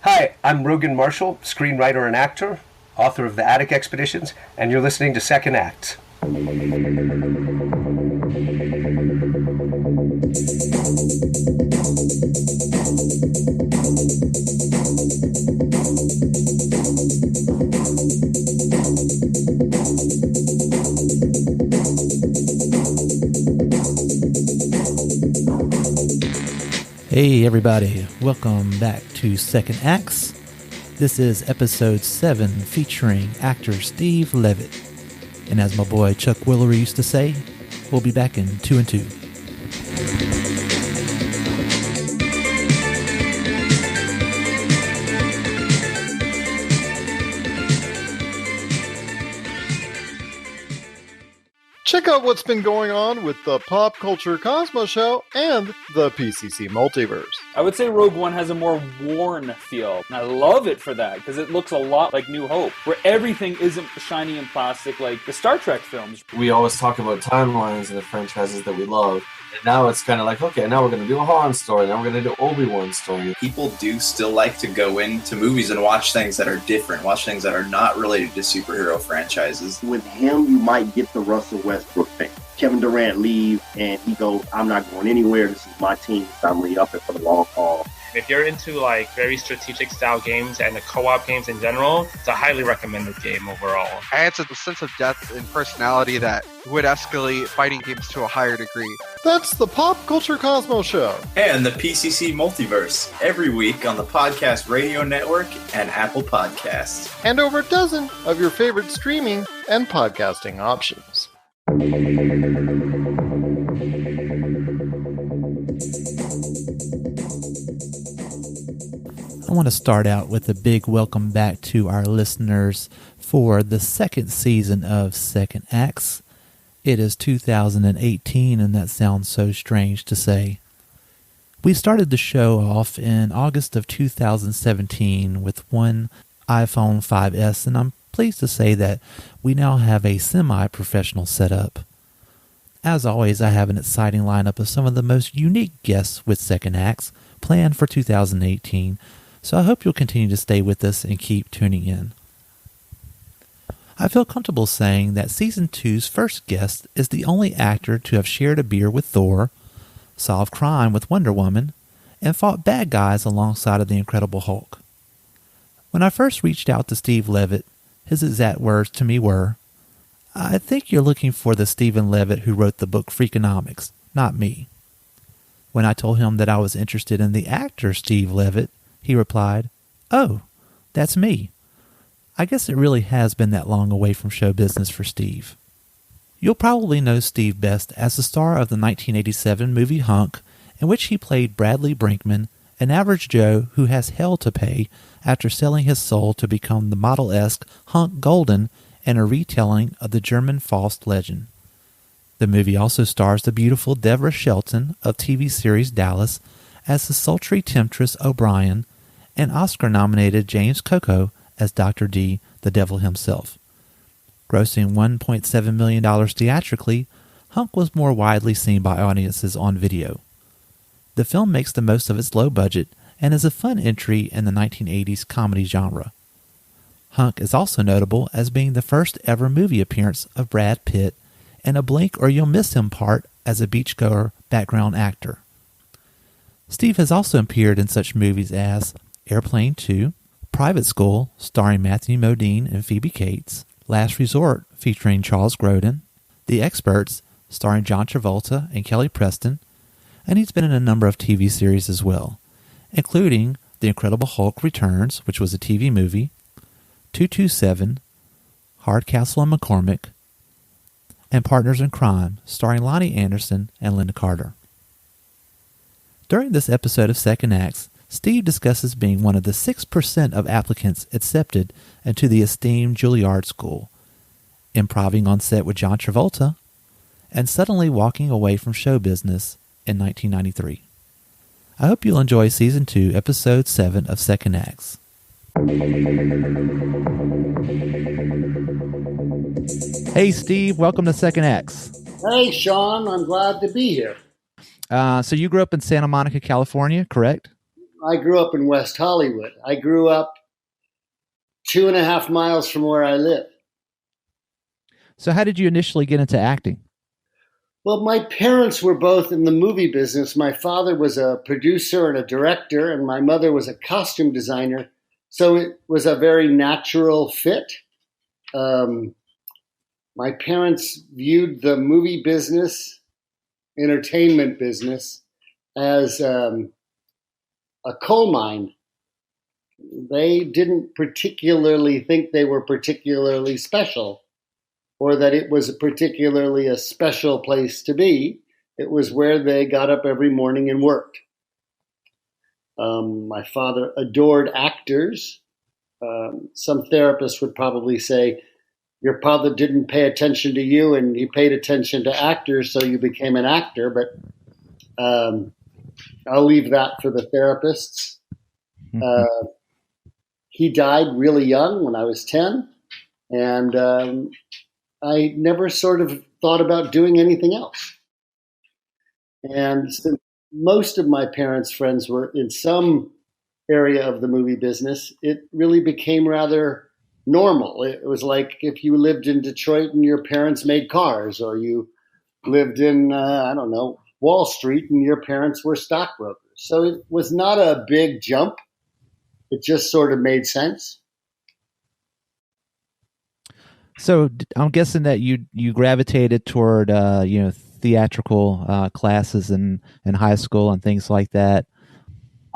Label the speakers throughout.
Speaker 1: Hi, I'm Rogan Marshall, screenwriter and actor, author of The Attic Expeditions, and you're listening to Second Act.
Speaker 2: Hey everybody, welcome back to Second Acts. This is episode 7 featuring actor Steve Levitt. And as my boy Chuck Willery used to say, we'll be back in 2 and 2.
Speaker 3: Check out what's been going on with the Pop Culture Cosmos Show and the PCC Multiverse.
Speaker 4: I would say Rogue One has a more worn feel, and I love it for that, because it looks a lot like New Hope, where everything isn't shiny and plastic like the Star Trek films.
Speaker 5: We always talk about timelines and the franchises that we love, and now it's kind of like, okay, now we're going to do a Han story, now we're going to do Obi-Wan story.
Speaker 6: People do still like to go into movies and watch things that are different, watch things that are not related to superhero franchises.
Speaker 7: With him, you might get the Russell Westbrook thing. Kevin Durant leaves, and he goes, I'm not going anywhere. This is my team. I'm really up it for the long haul.
Speaker 8: If you're into like very strategic style games and the co-op games in general, it's a highly recommended game overall.
Speaker 9: Adds a sense of depth and personality that would escalate fighting games to a higher degree.
Speaker 3: That's the Pop Culture Cosmos Show.
Speaker 6: And the PCC Multiverse, every week on the Podcast Radio Network and Apple Podcasts.
Speaker 3: And over a dozen of your favorite streaming and podcasting options.
Speaker 2: I want to start out with a big welcome back to our listeners for the second season of Second Acts. It is 2018, and that sounds so strange to say. We started the show off in August of 2017 with one iPhone 5S, and I'm pleased to say that we now have a semi-professional setup. As always, I have an exciting lineup of some of the most unique guests with Second Acts planned for 2018, so I hope you'll continue to stay with us and keep tuning in. I feel comfortable saying that Season 2's first guest is the only actor to have shared a beer with Thor, solved crime with Wonder Woman, and fought bad guys alongside of the Incredible Hulk. When I first reached out to Steve Levitt, his exact words to me were, I think you're looking for the Stephen Levitt who wrote the book Freakonomics, not me. When I told him that I was interested in the actor Steve Levitt, he replied, Oh, that's me. I guess it really has been that long away from show business for Steve. You'll probably know Steve best as the star of the 1987 movie Hunk, in which he played Bradley Brinkman, an average Joe who has hell to pay after selling his soul to become the model-esque Hunk Golden in a retelling of the German Faust legend. The movie also stars the beautiful Deborah Shelton of TV series Dallas as the sultry temptress O'Brien, and Oscar-nominated James Coco as Dr. D, the devil himself. Grossing $1.7 million theatrically, Hunk was more widely seen by audiences on video. The film makes the most of its low budget and is a fun entry in the 1980s comedy genre. Hunk is also notable as being the first ever movie appearance of Brad Pitt in a blink or you'll miss him part as a beachgoer background actor. Steve has also appeared in such movies as Airplane 2, Private School starring Matthew Modine and Phoebe Cates, Last Resort featuring Charles Grodin, The Experts starring John Travolta and Kelly Preston, and he's been in a number of TV series as well, including The Incredible Hulk Returns, which was a TV movie, 227, Hardcastle and McCormick, and Partners in Crime, starring Lonnie Anderson and Linda Carter. During this episode of Second Acts, Steve discusses being one of the 6% of applicants accepted into the esteemed Juilliard School, improvising on set with John Travolta, and suddenly walking away from show business in 1993. I hope you'll enjoy Season 2, Episode 7 of Second Acts. Hey, Steve, welcome to Second Acts.
Speaker 10: Hey, Sean, I'm glad to be here.
Speaker 2: So you grew up in Santa Monica, California, correct?
Speaker 10: I grew up in West Hollywood. I grew up 2.5 miles from where I live.
Speaker 2: So how did you initially get into acting?
Speaker 10: Well, my parents were both in the movie business. My father was a producer and a director, and my mother was a costume designer. So it was a very natural fit. My parents viewed the movie business, entertainment business, as a coal mine. They didn't particularly think they were particularly special, or that it was particularly a special place to be. It was where they got up every morning and worked. My father adored actors. Some therapists would probably say, your father didn't pay attention to you and he paid attention to actors, so you became an actor. But I'll leave that for the therapists. He died really young when I was 10, and I never sort of thought about doing anything else. And since most of my parents' friends were in some area of the movie business, it really became rather normal. It was like if you lived in Detroit and your parents made cars, or you lived in, Wall Street and your parents were stockbrokers. So it was not a big jump. It just sort of made sense.
Speaker 2: So I'm guessing that you gravitated toward theatrical classes in high school and things like that.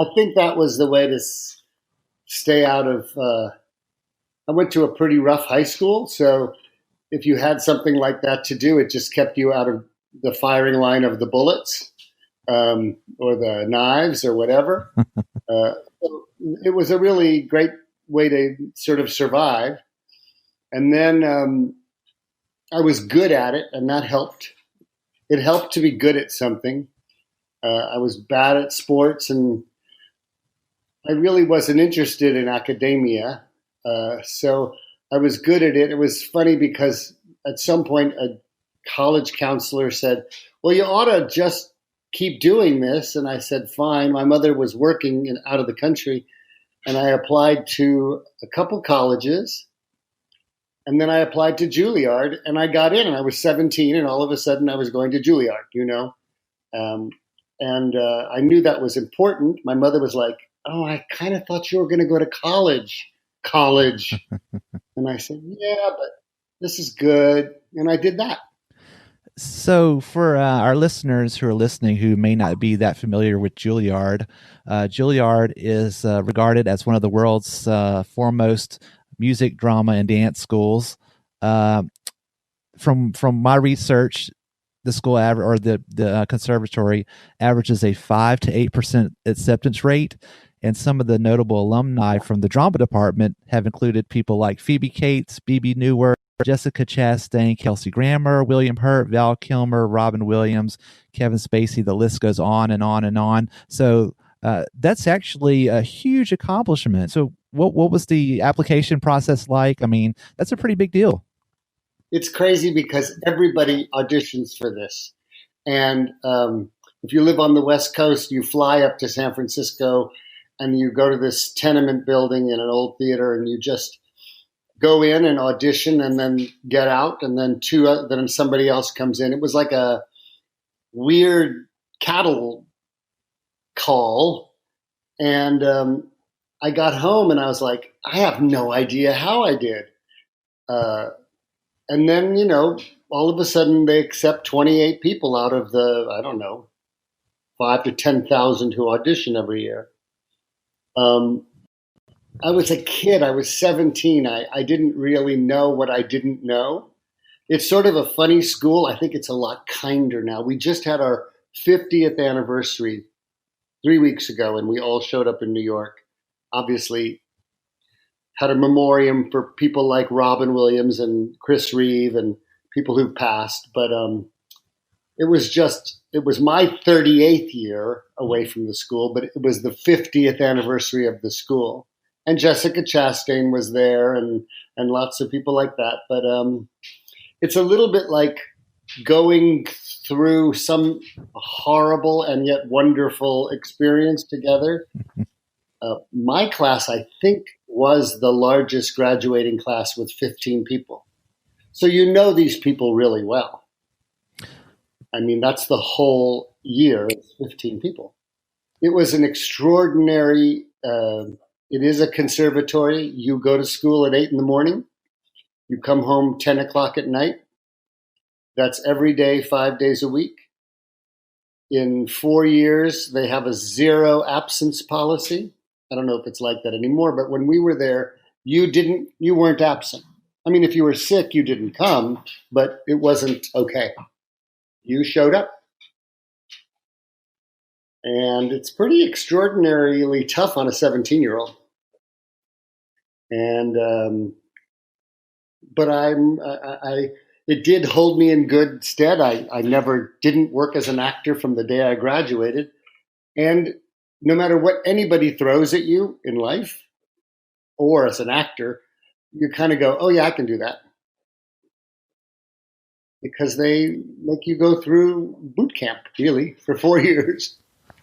Speaker 10: I think that was the way to stay out of. I went to a pretty rough high school, so if you had something like that to do, it just kept you out of the firing line of the bullets or the knives or whatever. So it was a really great way to sort of survive. And then I was good at it, and that helped. It helped to be good at something. I was bad at sports, and I really wasn't interested in academia. So I was good at it. It was funny because at some point a college counselor said, well, you ought to just keep doing this. And I said, fine. My mother was working out of the country, and I applied to a couple colleges. And then I applied to Juilliard, and I got in, and I was 17, and all of a sudden I was going to Juilliard, and I knew that was important. My mother was like, oh, I kind of thought you were going to go to college. And I said, yeah, but this is good. And I did that.
Speaker 2: So for our listeners who are listening who may not be that familiar with Juilliard, Juilliard is regarded as one of the world's foremost music, drama, and dance schools. From my research, the school the conservatory averages a 5 to 8% acceptance rate, and some of the notable alumni from the drama department have included people like Phoebe Cates, B.B. Newworth, Jessica Chastain, Kelsey Grammer, William Hurt, Val Kilmer, Robin Williams, Kevin Spacey. The list goes on and on and on. So that's actually a huge accomplishment. So what was the application process like? I mean, that's a pretty big deal.
Speaker 10: It's crazy because everybody auditions for this. And if you live on the West Coast, you fly up to San Francisco and you go to this tenement building in an old theater, and you just go in and audition and then get out, and then then somebody else comes in. It was like a weird cattle call. And I got home and I was like, I have no idea how I did. And then, all of a sudden they accept 28 people out of the, 5 to 10,000 who audition every year. I was a kid. I was 17. I didn't really know what I didn't know. It's sort of a funny school. I think it's a lot kinder now. We just had our 50th anniversary 3 weeks ago, and we all showed up in New York. Obviously, had a memoriam for people like Robin Williams and Chris Reeve and people who've passed. But it was my 38th year away from the school, but it was the 50th anniversary of the school. And Jessica Chastain was there, and lots of people like that. But it's a little bit like going through some horrible and yet wonderful experience together. My class, I think, was the largest graduating class with 15 people. So you know these people really well. I mean, that's the whole year, it's 15 people. It was an extraordinary, it is a conservatory. You go to school at 8 in the morning. You come home 10 o'clock at night. That's every day, 5 days a week. In 4 years, they have a 0 absence policy. I don't know if it's like that anymore, but when we were there, you weren't absent. I mean, if you were sick, you didn't come, but it wasn't okay. You showed up. And it's pretty extraordinarily tough on a 17-year-old. And, but it did hold me in good stead. I never didn't work as an actor from the day I graduated. And no matter what anybody throws at you in life, or as an actor, you kind of go, oh yeah, I can do that. Because they make you go through boot camp, really, for 4 years.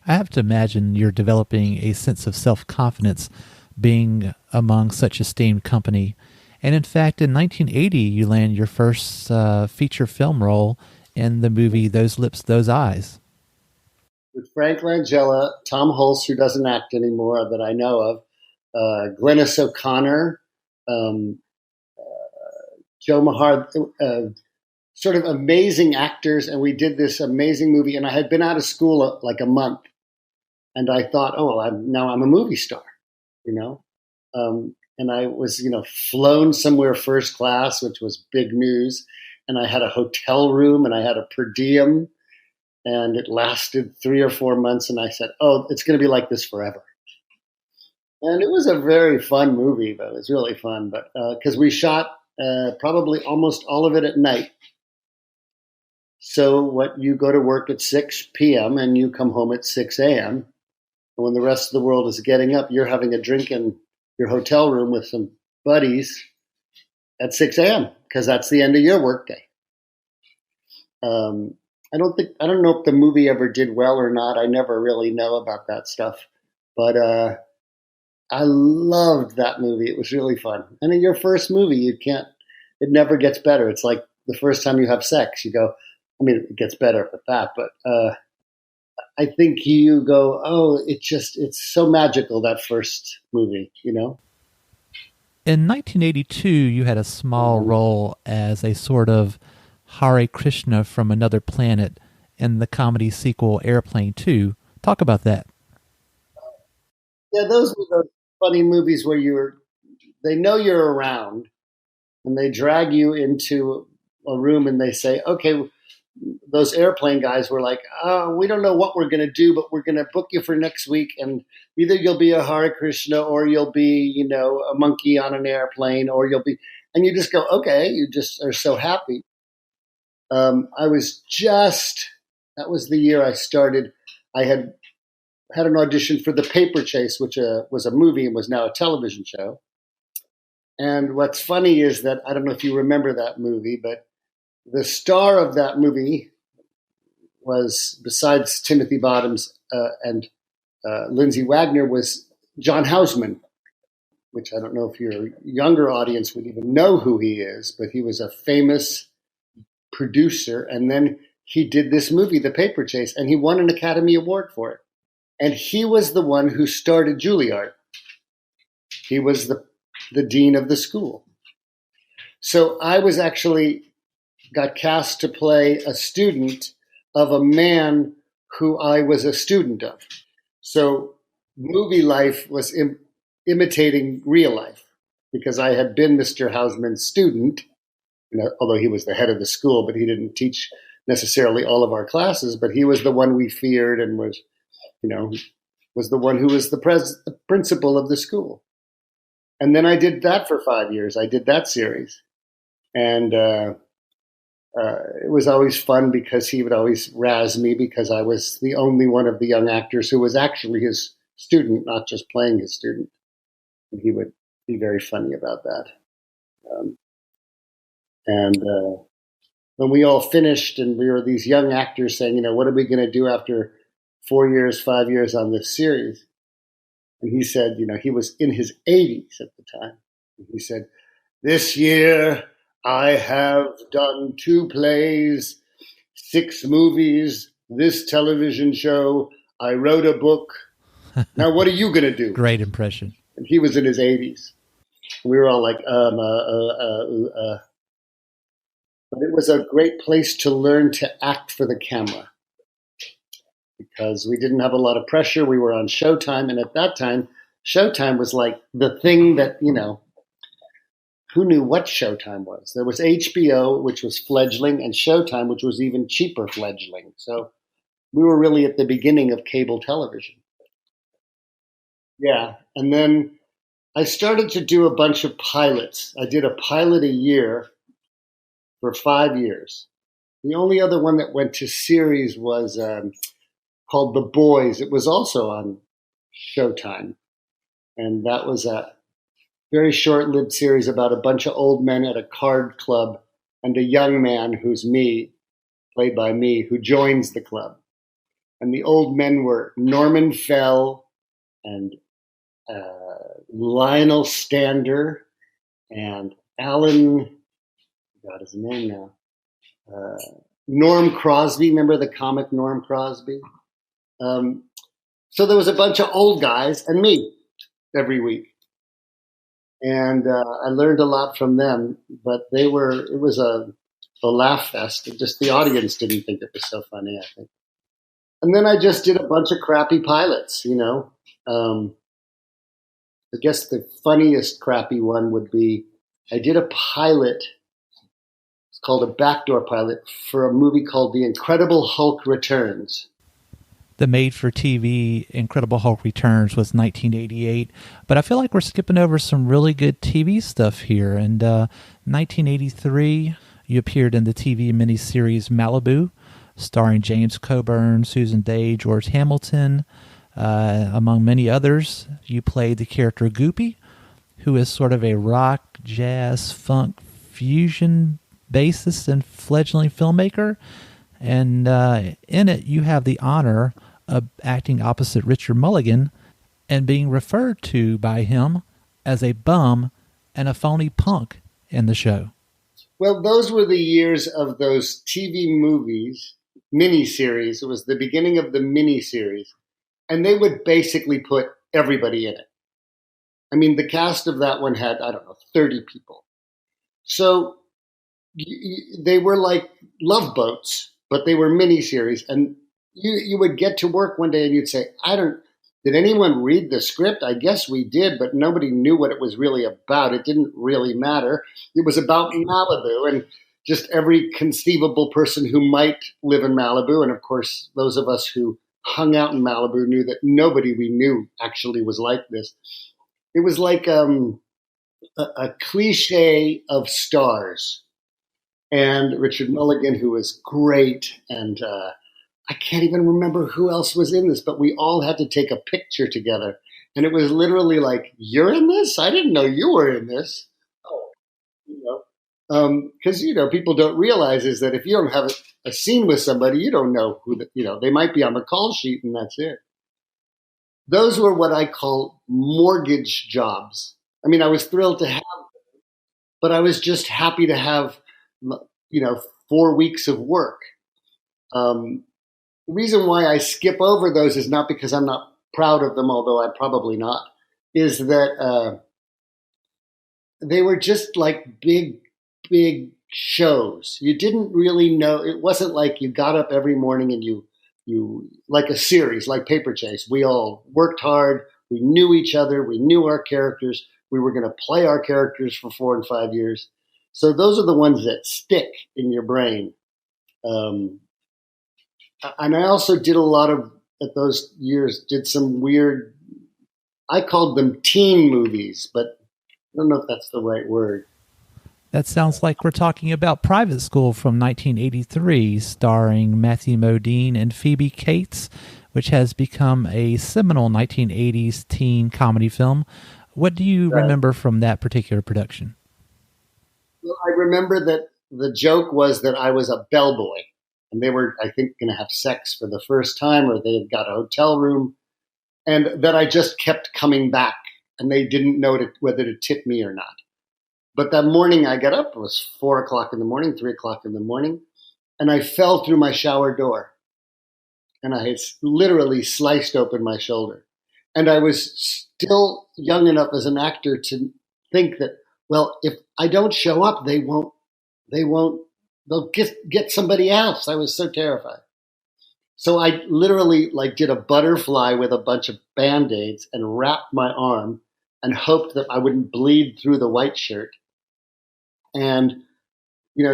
Speaker 2: I have to imagine you're developing a sense of self-confidence being among such esteemed company. And in fact, in 1980, you land your first feature film role in the movie Those Lips, Those Eyes.
Speaker 10: With Frank Langella, Tom Hulce, who doesn't act anymore that I know of, Glynis O'Connor, Joe Mahar, sort of amazing actors. And we did this amazing movie. And I had been out of school like a month. And I thought, oh, well, I'm a movie star, you know? And I was, flown somewhere first class, which was big news. And I had a hotel room and I had a per diem. And it lasted 3 or 4 months. And I said, oh, it's going to be like this forever. And it was a very fun movie, but it was really fun. But because we shot probably almost all of it at night. So you go to work at 6 p.m. and you come home at 6 a.m. And when the rest of the world is getting up, you're having a drink in your hotel room with some buddies at 6 a.m. because that's the end of your workday. I don't know if the movie ever did well or not. I never really know about that stuff, but I loved that movie. It was really fun. And in your first movie, it never gets better. It's like the first time you have sex, you go, I mean, it gets better with that, but I think you go, oh, it's so magical, that first movie, you know?
Speaker 2: In 1982, you had a small role as a sort of Hare Krishna from another planet in the comedy sequel Airplane 2. Talk about that.
Speaker 10: Yeah, those were the funny movies where they know you're around and they drag you into a room and they say, okay, those airplane guys were like, oh, we don't know what we're going to do, but we're going to book you for next week. And either you'll be a Hare Krishna or you'll be, a monkey on an airplane, or and you just go, okay, you just are so happy. That was the year I started. I had an audition for The Paper Chase, which was a movie and was now a television show. And what's funny is that, I don't know if you remember that movie, but the star of that movie was, besides Timothy Bottoms and Lindsay Wagner, was John Houseman, which I don't know if your younger audience would even know who he is, but he was a famous producer. And then he did this movie, The Paper Chase, and he won an Academy Award for it. And he was the one who started Juilliard. He was the dean of the school. So I was got cast to play a student of a man who I was a student of. So movie life was imitating real life, because I had been Mr. Houseman's student, although he was the head of the school, but he didn't teach necessarily all of our classes, but he was the one we feared and was the one who was the principal of the school. And then I did that for 5 years. I did that series. And it was always fun because he would always razz me because I was the only one of the young actors who was actually his student, not just playing his student. And he would be very funny about that. When we all finished and we were these young actors saying, what are we going to do after 4 years, 5 years on this series? And he said, he was in his 80s at the time. And he said, "This year I have done 2 plays, 6 movies, this television show. I wrote a book. Now what are you going to do?"
Speaker 2: Great impression.
Speaker 10: And he was in his 80s. We were all like, But it was a great place to learn to act for the camera because we didn't have a lot of pressure. We were on Showtime. And at that time, Showtime was like the thing that, who knew what Showtime was? There was HBO, which was fledgling, and Showtime, which was even cheaper fledgling. So we were really at the beginning of cable television. Yeah. And then I started to do a bunch of pilots. I did a pilot a year for 5 years. The only other one that went to series was called The Boys. It was also on Showtime. And that was a very short-lived series about a bunch of old men at a card club and a young man who's me, played by me, who joins the club. And the old men were Norman Fell and Lionel Stander and Alan, I forgot his name now, Norm Crosby. Remember the comic Norm Crosby? So there was a bunch of old guys and me every week. And I learned a lot from them, but it was a laugh fest. Just the audience didn't think it was so funny, I think. And then I just did a bunch of crappy pilots, I guess the funniest crappy one would be I did a pilot. It's called a backdoor pilot for a movie called The Incredible Hulk Returns.
Speaker 2: The made-for-TV Incredible Hulk Returns was 1988, but I feel like we're skipping over some really good TV stuff here. And 1983, you appeared in the TV miniseries Malibu, starring James Coburn, Susan Day, George Hamilton, among many others. You played the character Goopy, who is sort of a rock, jazz, funk fusion bassist and fledgling filmmaker. And in it, you have the honor of acting opposite Richard Mulligan and being referred to by him as a bum and a phony punk in the show.
Speaker 10: Well, those were the years of those TV movies, miniseries. It was the beginning of the miniseries. And they would basically put everybody in it. I mean, the cast of that one had, 30 people. So they were like Love Boats, but they were miniseries. And you would get to work one day and you'd say, did anyone read the script? I guess we did, but nobody knew what it was really about. It didn't really matter. It was about Malibu and just every conceivable person who might live in Malibu. And of course, those of us who hung out in Malibu knew that nobody we knew actually was like this. It was like a cliche of stars. And Richard Mulligan, who was great, and I can't even remember who else was in this, but we all had to take a picture together. And it was literally like, "You're in this? I didn't know you were in this." Because, people don't realize is that if you don't have a scene with somebody, you don't know who, they might be on the call sheet and that's it. Those were what I call mortgage jobs. I mean, I was thrilled to have them, but I was just happy to have, 4 weeks of work. The reason why I skip over those is not because I'm not proud of them, although I'm probably not, is that they were just like big shows. You didn't really know. It wasn't like you got up every morning and you like a series, like Paper Chase. We all worked hard. We knew each other. We knew our characters. We were going to play our characters for 4 and 5 years. So those are the ones that stick in your brain. And I also did a lot of, at those years, did some weird, I called them teen movies, but I don't know if that's the right word.
Speaker 2: That sounds like we're talking about Private School from 1983, starring Matthew Modine and Phoebe Cates, which has become a seminal 1980s teen comedy film. What do you remember from that particular production?
Speaker 10: Well, I remember that the joke was that I was a bellboy, and they were, I think, going to have sex for the first time, or they had got a hotel room. and that I just kept coming back, and they didn't know whether to tip me or not. But that morning I got up, it was 4 o'clock in the morning, 3 o'clock in the morning, and I fell through my shower door. And I had literally sliced open my shoulder. And I was still young enough as an actor to think that, well, if I don't show up, they'll get somebody else. I was so terrified. So I literally did a butterfly with a bunch of Band-Aids and wrapped my arm and hoped that I wouldn't bleed through the white shirt. And,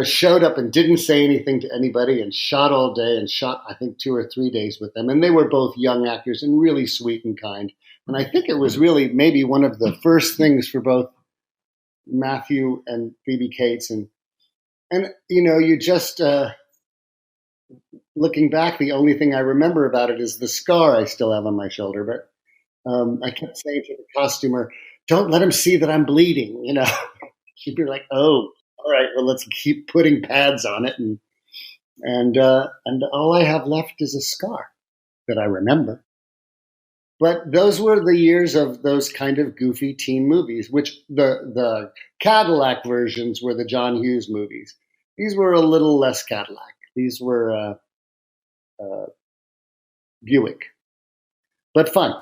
Speaker 10: showed up and didn't say anything to anybody and shot all day and shot, I think, 2 or 3 days with them. And they were both young actors and really sweet and kind. And I think it was really maybe one of the first things for both Matthew and Phoebe Cates. And you just, looking back, the only thing I remember about it is the scar I still have on my shoulder. But I kept saying to the costumer, don't let him see that I'm bleeding, She'd be like, oh, all right, well, let's keep putting pads on it. And all I have left is a scar that I remember. But those were the years of those kind of goofy teen movies, which the Cadillac versions were the John Hughes movies. These were a little less Cadillac. These were Buick, but fun.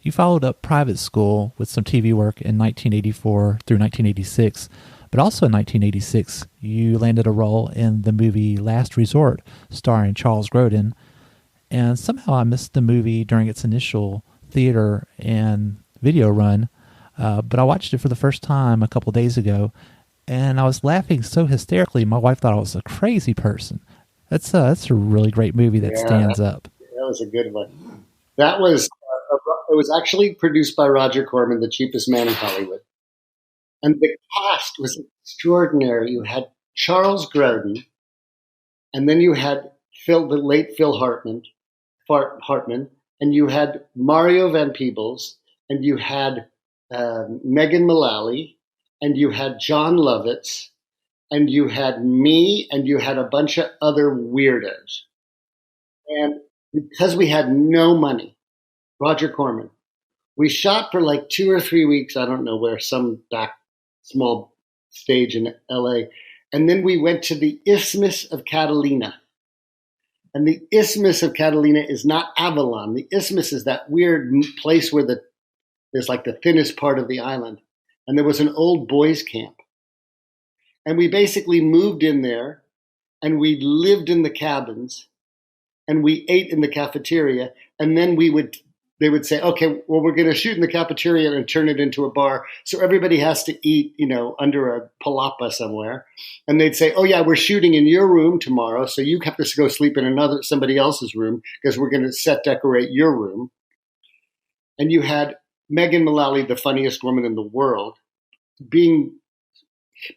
Speaker 2: You followed up private school with some TV work in 1984 through 1986, but also in 1986, you landed a role in the movie Last Resort, starring Charles Grodin. And somehow I missed the movie during its initial theater and video run, but I watched it for the first time a couple days ago, and I was laughing so hysterically, my wife thought I was a crazy person. That's a really great movie that stands up.
Speaker 10: That was a good one. That was it was actually produced by Roger Corman, the cheapest man in Hollywood. And the cast was extraordinary. You had Charles Grodin, and then you had the late Phil Hartman, and you had Mario Van Peebles, and you had Megan Mullally, and you had John Lovitz, and you had me, and you had a bunch of other weirdos. And because we had no money, Roger Corman, we shot for 2 or 3 weeks, I don't know where, some back small stage in LA. And then we went to the Isthmus of Catalina. And the Isthmus of Catalina is not Avalon. The Isthmus is that weird place where there's the thinnest part of the island. And there was an old boys camp. And we basically moved in there, and we lived in the cabins, and we ate in the cafeteria. And then they would say, okay, well, we're going to shoot in the cafeteria and turn it into a bar. So everybody has to eat, under a palapa somewhere. And they'd say, oh yeah, we're shooting in your room tomorrow. So you have to go sleep in somebody else's room because we're going to set decorate your room. And you had Megan Mullally, the funniest woman in the world,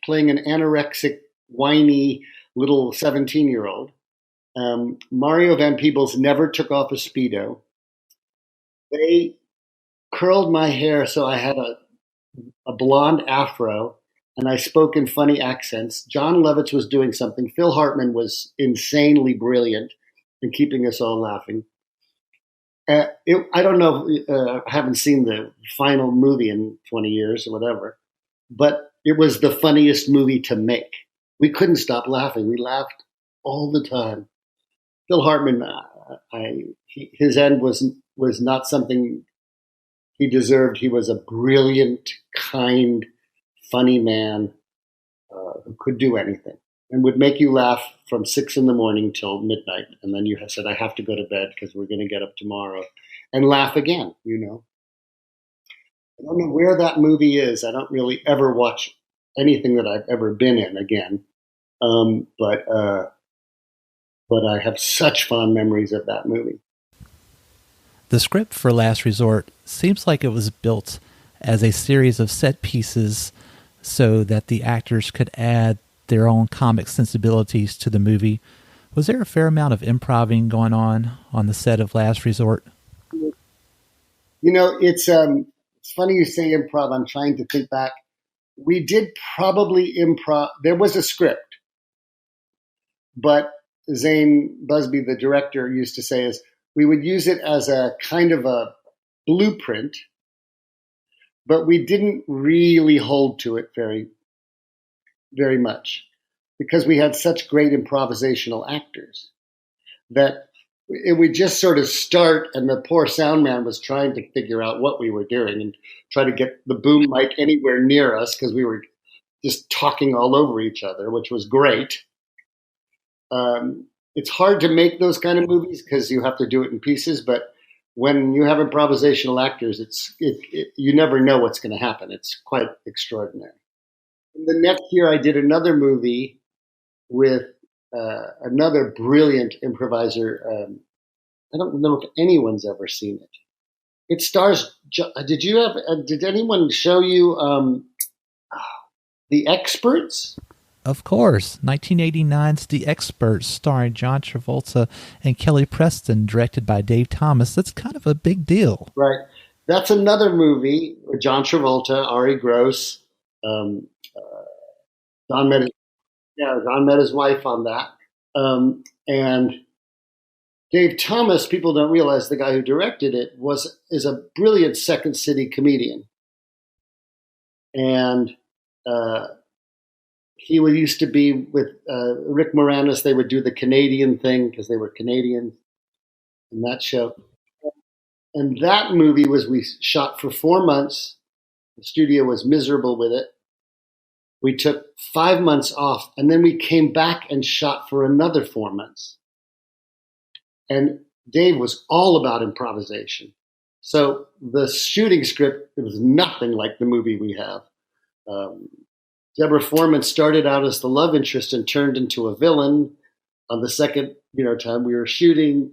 Speaker 10: playing an anorexic, whiny little 17-year-old. Mario Van Peebles never took off a Speedo. They curled my hair so I had a blonde afro, and I spoke in funny accents. John Lovitz was doing something. Phil Hartman was insanely brilliant in keeping us all laughing. I don't know, I haven't seen the final movie in 20 years or whatever, but it was the funniest movie to make. We couldn't stop laughing. We laughed all the time. Phil Hartman, his end was not something he deserved. He was a brilliant, kind, funny man who could do anything and would make you laugh from 6 a.m. till midnight. And then you said, I have to go to bed because we're going to get up tomorrow, and laugh again, I don't know where that movie is. I don't really ever watch anything that I've ever been in again. But I have such fond memories of that movie.
Speaker 2: The script for Last Resort seems like it was built as a series of set pieces so that the actors could add their own comic sensibilities to the movie. Was there a fair amount of improvising going on the set of Last Resort?
Speaker 10: It's funny you say improv. I'm trying to think back. We did probably improv. There was a script, but Zane Busby, the director, used to say we would use it as a kind of a blueprint, but we didn't really hold to it very, very much because we had such great improvisational actors that it would just sort of start, and the poor sound man was trying to figure out what we were doing and try to get the boom mic anywhere near us because we were just talking all over each other, which was great. It's hard to make those kind of movies because you have to do it in pieces, but when you have improvisational actors, you never know what's going to happen. It's quite extraordinary. And the next year I did another movie with another brilliant improviser. I don't know if anyone's ever seen it. It stars. Did anyone show you The Experts?
Speaker 2: Of course, 1989's The Experts, starring John Travolta and Kelly Preston, directed by Dave Thomas. That's kind of a big deal,
Speaker 10: right? That's another movie with John Travolta, Ari Gross. John met his wife on that. And Dave Thomas, people don't realize the guy who directed it is a brilliant Second City comedian. And he used to be with Rick Moranis. They would do the Canadian thing because they were Canadians in that show. And that movie we shot for 4 months. The studio was miserable with it. We took 5 months off, and then we came back and shot for another 4 months. And Dave was all about improvisation. So the shooting script, it was nothing like the movie we have. Deborah Foreman started out as the love interest and turned into a villain. On the second, time we were shooting,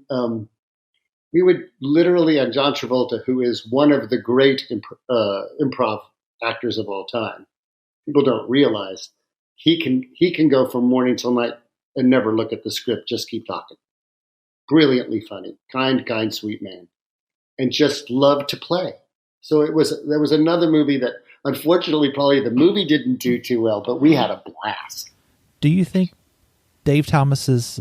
Speaker 10: we would literally, and John Travolta, who is one of the great improv actors of all time, people don't realize he can go from morning till night and never look at the script, just keep talking. Brilliantly funny, kind, sweet man, and just loved to play. So there was another movie that, unfortunately, probably the movie didn't do too well, but we had a blast.
Speaker 2: Do you think Dave Thomas's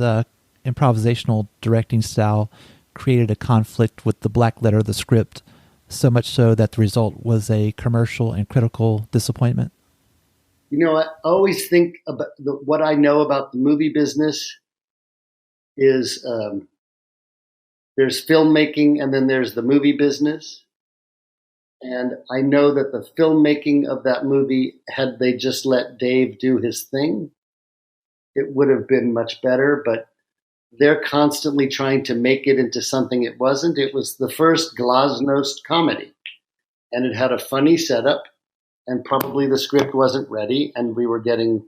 Speaker 2: improvisational directing style created a conflict with the black letter of the script, so much so that the result was a commercial and critical disappointment?
Speaker 10: I always think about what I know about the movie business is there's filmmaking and then there's the movie business. And I know that the filmmaking of that movie, had they just let Dave do his thing, it would have been much better. But they're constantly trying to make it into something it wasn't. It was the first glasnost comedy. And it had a funny setup. And probably the script wasn't ready. And we were getting,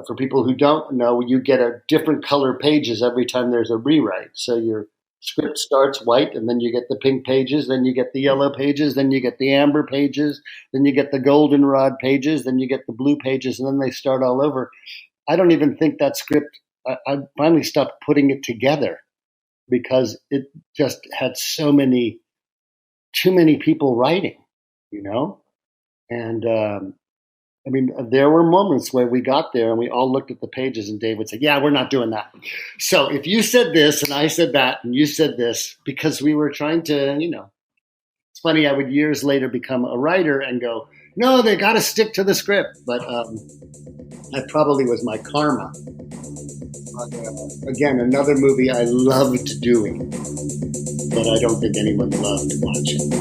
Speaker 10: for people who don't know, you get a different color pages every time there's a rewrite. So your script starts white, and then you get the pink pages, then you get the yellow pages, then you get the amber pages, then you get the goldenrod pages, then you get the blue pages, and then they start all over. I don't even think that script, I finally stopped putting it together because it just had too many people writing, And there were moments where we got there and we all looked at the pages and Dave would say, yeah, we're not doing that. So if you said this and I said that and you said this, because we were trying to, it's funny, I would years later become a writer and go, no, they got to stick to the script. But that probably was my karma. Again, another movie I loved doing, but I don't think anyone loved watching.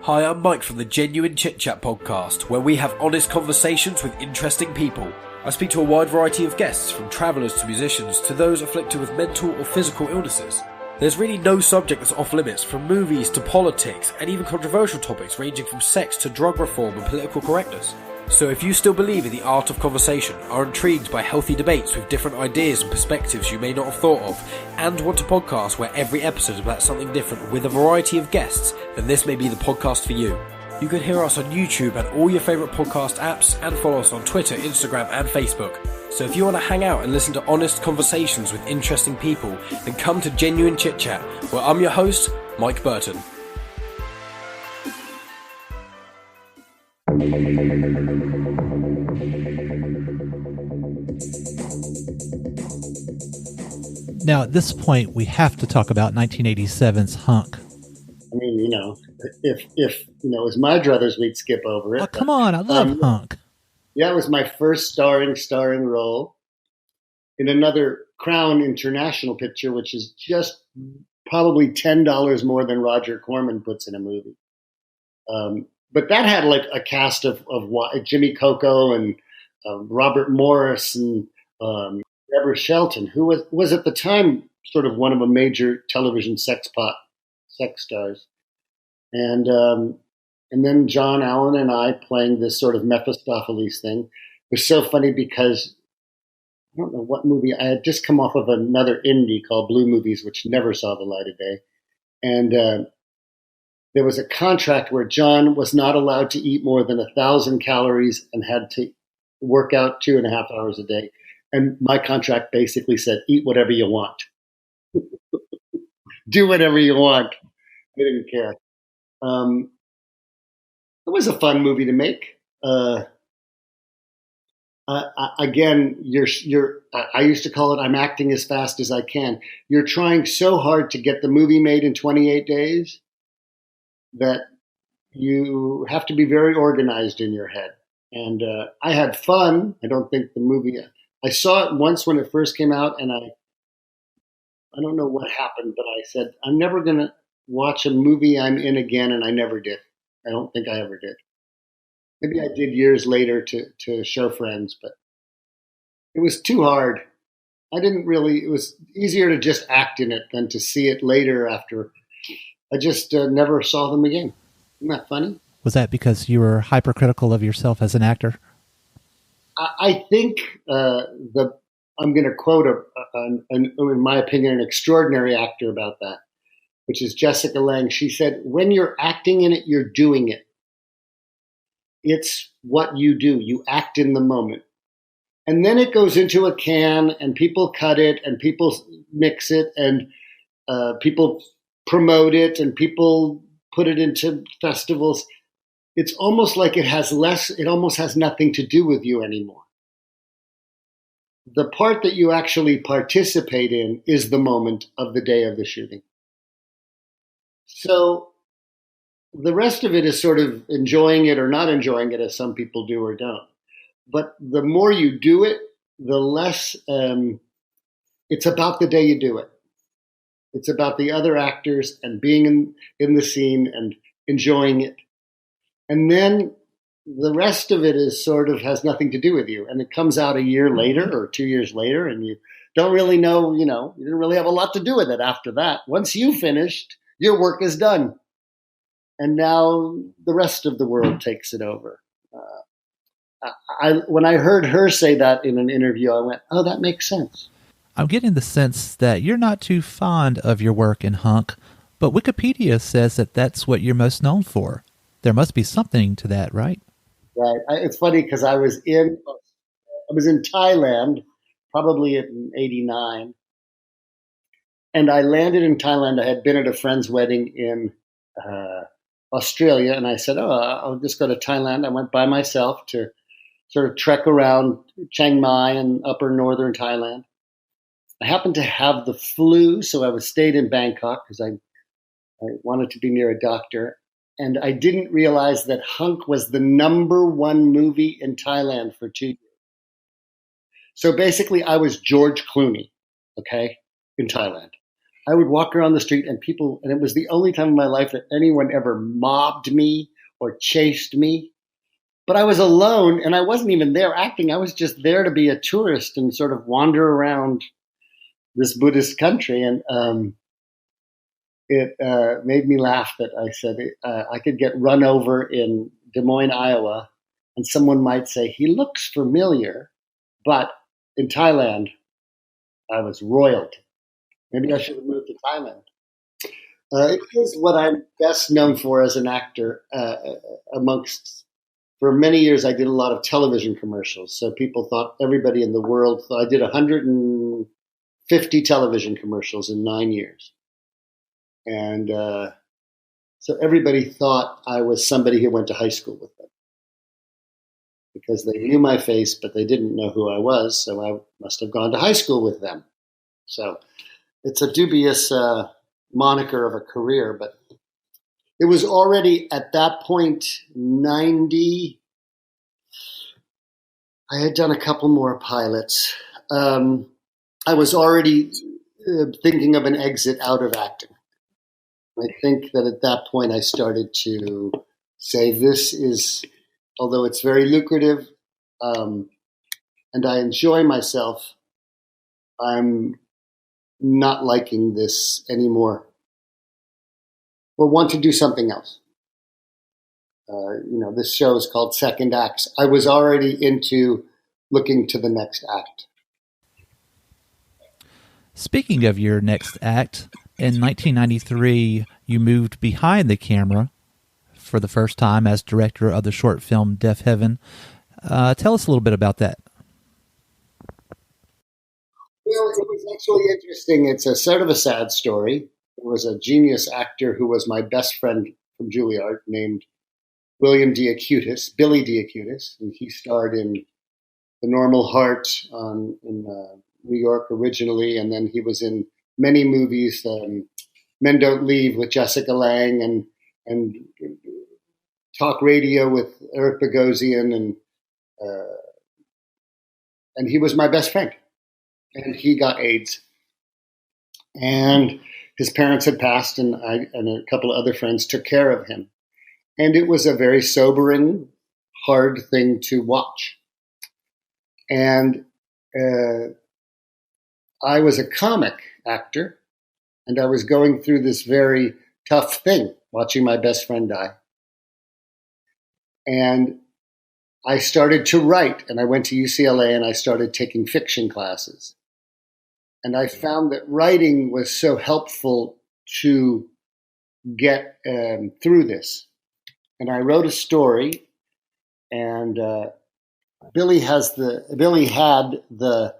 Speaker 11: Hi, I'm Mike from the Genuine Chit Chat podcast, where we have honest conversations with interesting people. I speak to a wide variety of guests, from travellers to musicians to those afflicted with mental or physical illnesses. There's really no subject that's off limits, from movies to politics and even controversial topics ranging from sex to drug reform and political correctness. So if you still believe in the art of conversation, are intrigued by healthy debates with different ideas and perspectives you may not have thought of, and want a podcast where every episode is about something different with a variety of guests, then this may be the podcast for you. You can hear us on YouTube and all your favourite podcast apps, and follow us on Twitter, Instagram and Facebook. So if you want to hang out and listen to honest conversations with interesting people, then come to Genuine Chit Chat, where I'm your host, Mike Burton.
Speaker 2: Now, at this point, we have to talk about 1987's Hunk.
Speaker 10: I mean, if it was my druthers, we'd skip over it.
Speaker 2: Oh, come on. I love Hunk.
Speaker 10: Yeah, it was my first starring role in another Crown International picture, which is just probably $10 more than Roger Corman puts in a movie. But that had like a cast of Jimmy Coco and Robert Morris and Deborah Shelton, who was at the time sort of one of a major television sex stars. And then John Allen and I playing this sort of Mephistopheles thing. It was so funny because I don't know what movie. I had just come off of another indie called Blue Movies, which never saw the light of day. And there was a contract where John was not allowed to eat more than 1,000 calories and had to work out 2.5 hours a day. And my contract basically said, eat whatever you want. Do whatever you want. I didn't care. It was a fun movie to make. Again, I used to call it, I'm acting as fast as I can. You're trying so hard to get the movie made in 28 days that you have to be very organized in your head. And I had fun. I don't think the movie, I saw it once when it first came out, and I don't know what happened, but I said, I'm never going to watch a movie I'm in again, and I never did. I don't think I ever did. Maybe I did years later to show friends, but it was too hard. It was easier to just act in it than to see it later after. I just never saw them again. Isn't that funny?
Speaker 2: Was that because you were hypercritical of yourself as an actor?
Speaker 10: I think I'm going to quote, in my opinion, an extraordinary actor about that, which is Jessica Lange. She said, when you're acting in it, you're doing it. It's what you do. You act in the moment. And then it goes into a can, and people cut it, and people mix it, and people promote it, and people put it into festivals. It's almost like it almost has nothing to do with you anymore. The part that you actually participate in is the moment of the day of the shooting. So the rest of it is sort of enjoying it or not enjoying it, as some people do or don't. But the more you do it, the less it's about the day you do it. It's about the other actors and being in the scene and enjoying it. And then the rest of it is sort of has nothing to do with you. And it comes out a year later or 2 years later, and you don't really know, you didn't really have a lot to do with it after that. Once you finished, your work is done. And now the rest of the world takes it over. When I heard her say that in an interview, I went, oh, that makes sense.
Speaker 2: I'm getting the sense that you're not too fond of your work in Hunk, but Wikipedia says that that's what you're most known for. There must be something to that, right?
Speaker 10: Right. It's funny because I was in Thailand, probably in '89, and I landed in Thailand. I had been at a friend's wedding in Australia, and I said, I'll just go to Thailand. I went by myself to sort of trek around Chiang Mai and upper northern Thailand. I happened to have the flu, so I stayed in Bangkok because I wanted to be near a doctor. And I didn't realize that Hunk was the #1 movie in Thailand for 2 years. So basically, I was George Clooney, okay, in Thailand. I would walk around the street and it was the only time in my life that anyone ever mobbed me or chased me. But I was alone, and I wasn't even there acting. I was just there to be a tourist and sort of wander around this Buddhist country. And it made me laugh that I said I could get run over in Des Moines, Iowa, and someone might say, he looks familiar, but in Thailand, I was royalty. Maybe I should have moved to Thailand. It is what I'm best known for as an actor for many years, I did a lot of television commercials. So people thought, everybody in the world thought I did 150 television commercials in 9 years. And so everybody thought I was somebody who went to high school with them because they knew my face, but they didn't know who I was. So I must have gone to high school with them. So it's a dubious moniker of a career, but it was already at that point 90. I had done a couple more pilots. I was already thinking of an exit out of acting. I think that at that point I started to say, this is, although it's very lucrative and I enjoy myself, I'm not liking this anymore or want to do something else. This show is called Second Acts. I was already into looking to the next act.
Speaker 2: Speaking of your next act, in 1993, you moved behind the camera for the first time as director of the short film Deaf Heaven. Tell us a little bit about that.
Speaker 10: Well, it was actually interesting. It's a sort of a sad story. There was a genius actor who was my best friend from Juilliard named Billy Diacutis, and he starred in The Normal Heart in New York originally, and then he was in many movies, Men Don't Leave with Jessica Lange, and talk radio with Eric Bogosian, and he was my best friend. And he got AIDS, and his parents had passed, and I and a couple of other friends took care of him. And it was a very sobering, hard thing to watch. And I was a comic actor, and I was going through this very tough thing, watching my best friend die. And I started to write, and I went to UCLA, and I started taking fiction classes. And I found that writing was so helpful to get through this. And I wrote a story, and Billy had the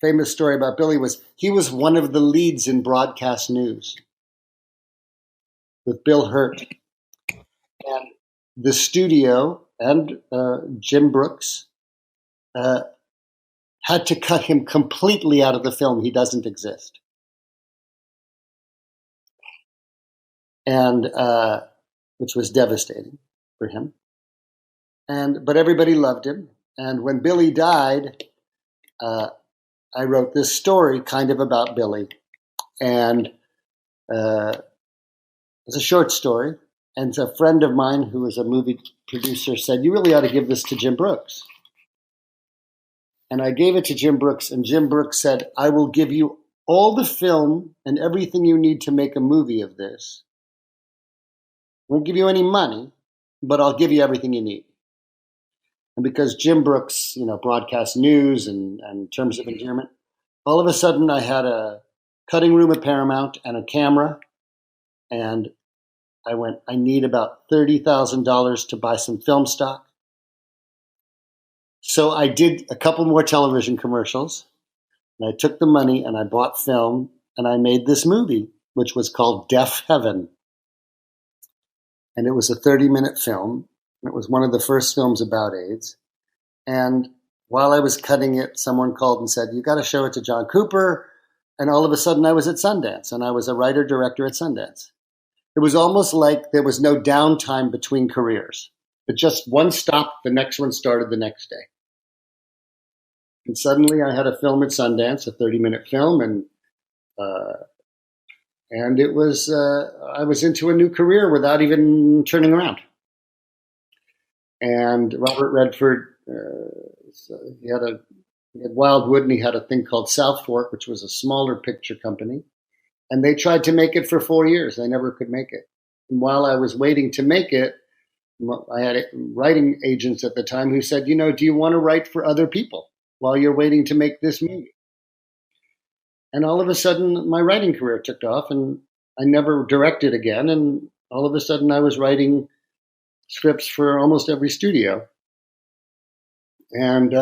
Speaker 10: famous story about Billy was he was one of the leads in broadcast news with Bill Hurt. And the studio and Jim Brooks had to cut him completely out of the film. He doesn't exist. And which was devastating for him. But everybody loved him. And when Billy died, I wrote this story kind of about Billy. And it was a short story. And a friend of mine who was a movie producer said, you really ought to give this to Jim Brooks. And I gave it to Jim Brooks, and Jim Brooks said, I will give you all the film and everything you need to make a movie of this. I won't give you any money, but I'll give you everything you need. And because Jim Brooks, broadcast news and terms of endearment, all of a sudden I had a cutting room at Paramount and a camera, and I went, I need about $30,000 to buy some film stock. So I did a couple more television commercials, and I took the money and I bought film, and I made this movie, which was called Deaf Heaven. And it was a 30-minute film. It was one of the first films about AIDS. And while I was cutting it, someone called and said, you got to show it to John Cooper. And all of a sudden I was at Sundance, and I was a writer-director at Sundance. It was almost like there was no downtime between careers. But just one stopped, the next one started the next day. And suddenly I had a film at Sundance, a 30-minute film, and it was I was into a new career without even turning around. And Robert Redford, he had Wildwood, and he had a thing called South Fork, which was a smaller picture company. And they tried to make it for 4 years. They never could make it. And while I was waiting to make it, I had writing agents at the time who said, do you want to write for other people while you're waiting to make this movie? And all of a sudden, my writing career took off, and I never directed again. And all of a sudden, I was writing scripts for almost every studio. And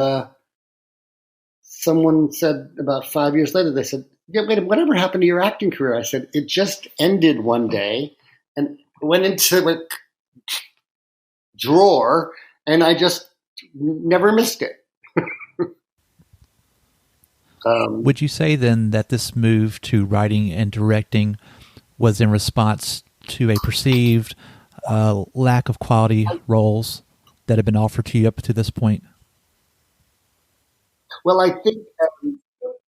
Speaker 10: someone said about 5 years later, they said, yeah, wait, whatever happened to your acting career? I said, it just ended one day and went into a drawer, and I just never missed it.
Speaker 2: Would you say then that this move to writing and directing was in response to a perceived lack of quality roles that have been offered to you up to this point?
Speaker 10: Well, I think,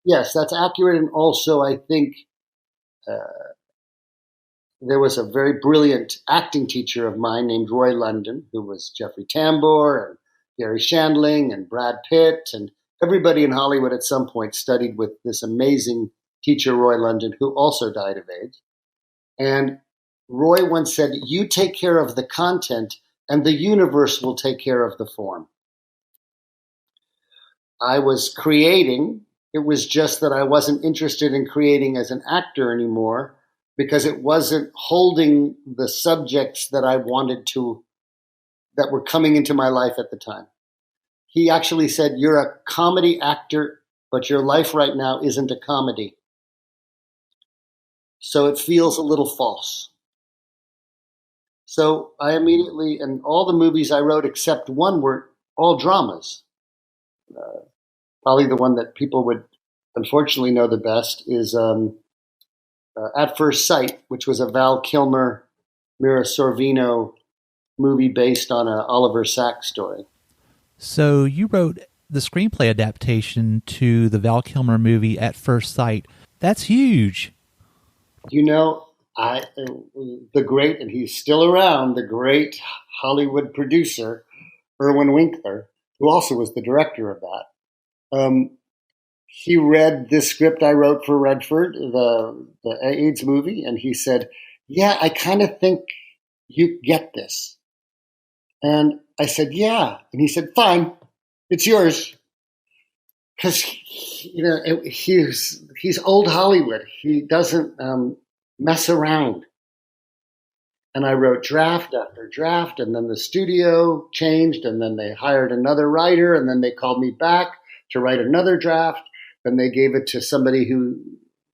Speaker 10: yes, that's accurate. And also, I think there was a very brilliant acting teacher of mine named Roy London, who was Jeffrey Tambor and Gary Shandling and Brad Pitt. And everybody in Hollywood at some point studied with this amazing teacher, Roy London, who also died of AIDS. And Roy once said, "You take care of the content and the universe will take care of the form." I was creating. It was just that I wasn't interested in creating as an actor anymore because it wasn't holding the subjects that I wanted to, that were coming into my life at the time. He actually said, "You're a comedy actor, but your life right now isn't a comedy. So it feels a little false." So I immediately, and all the movies I wrote except one were all dramas. Probably the one that people would unfortunately know the best is At First Sight, which was a Val Kilmer, Mira Sorvino movie based on a Oliver Sacks story.
Speaker 2: So you wrote the screenplay adaptation to the Val Kilmer movie At First Sight. That's huge.
Speaker 10: You know, the great, and he's still around, the great Hollywood producer, Irwin Winkler, who also was the director of that. He read this script I wrote for Redford, the AIDS movie, and he said, "Yeah, I kind of think you get this." And I said, "Yeah." And he said, "Fine, it's yours." Because, he's old Hollywood. He doesn't mess around. And I wrote draft after draft, and then the studio changed, and then they hired another writer, and then they called me back to write another draft. Then they gave it to somebody who